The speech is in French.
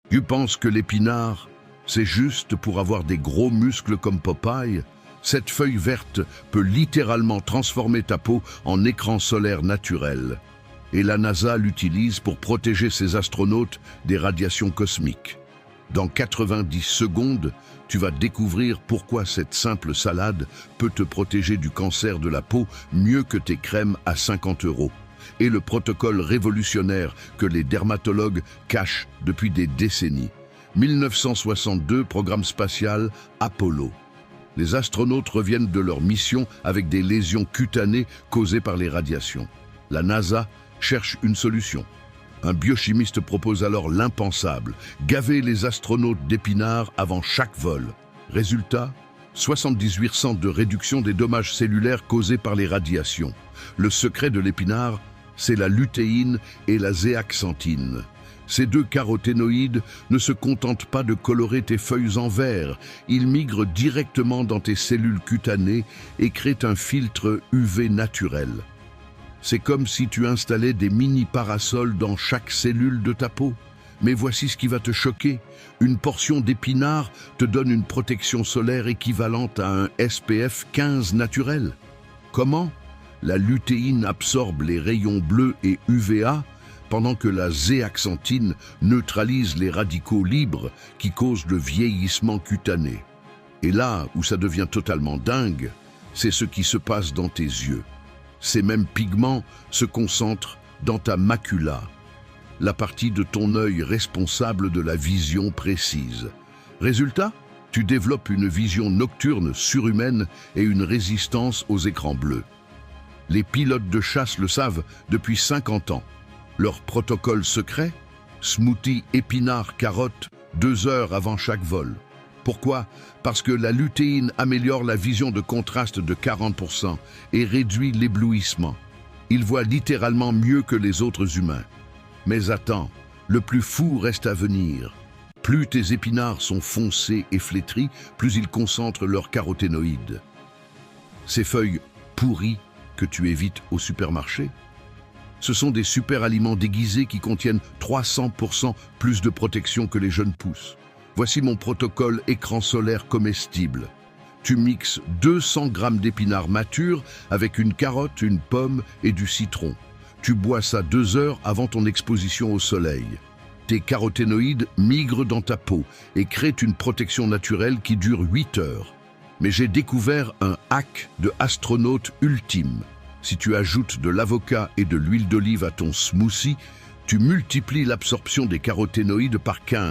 Tu penses que l'épinard, c'est juste pour avoir des gros muscles comme Popeye? Cette feuille verte peut littéralement transformer ta peau en écran solaire naturel. Et la NASA l'utilise pour protéger ses astronautes des radiations cosmiques. Dans 90 secondes, tu vas découvrir pourquoi cette simple salade peut te protéger du cancer de la peau mieux que tes crèmes à 50 €. Et le protocole révolutionnaire que les dermatologues cachent depuis des décennies. 1962, programme spatial Apollo. Les astronautes reviennent de leur mission avec des lésions cutanées causées par les radiations. La NASA cherche une solution. Un biochimiste propose alors l'impensable, gaver les astronautes d'épinards avant chaque vol. Résultat, 78% de réduction des dommages cellulaires causés par les radiations. Le secret de l'épinard, c'est la lutéine et la zéaxanthine. Ces deux caroténoïdes ne se contentent pas de colorer tes feuilles en vert, ils migrent directement dans tes cellules cutanées et créent un filtre UV naturel. C'est comme si tu installais des mini-parasols dans chaque cellule de ta peau. Mais voici ce qui va te choquer. Une portion d'épinard te donne une protection solaire équivalente à un SPF 15 naturel. Comment? La lutéine absorbe les rayons bleus et UVA, pendant que la zéaxanthine neutralise les radicaux libres qui causent le vieillissement cutané. Et là où ça devient totalement dingue, c'est ce qui se passe dans tes yeux. Ces mêmes pigments se concentrent dans ta macula, la partie de ton œil responsable de la vision précise. Résultat, tu développes une vision nocturne surhumaine et une résistance aux écrans bleus. Les pilotes de chasse le savent depuis 50 ans. Leur protocole secret? Smoothie épinard-carotte 2 heures avant chaque vol. Pourquoi? Parce que la lutéine améliore la vision de contraste de 40% et réduit l'éblouissement. Ils voient littéralement mieux que les autres humains. Mais attends, le plus fou reste à venir. Plus tes épinards sont foncés et flétris, plus ils concentrent leurs caroténoïdes. Ces feuilles pourries que tu évites au supermarché, ce sont des super aliments déguisés qui contiennent 300% plus de protection que les jeunes pousses. Voici mon protocole écran solaire comestible. Tu mixes 200 g d'épinards matures avec une carotte, une pomme et du citron. Tu bois ça 2 heures avant ton exposition au soleil. Tes caroténoïdes migrent dans ta peau et créent une protection naturelle qui dure 8 heures. Mais j'ai découvert un hack de astronaute ultime. Si tu ajoutes de l'avocat et de l'huile d'olive à ton smoothie, tu multiplies l'absorption des caroténoïdes par 15.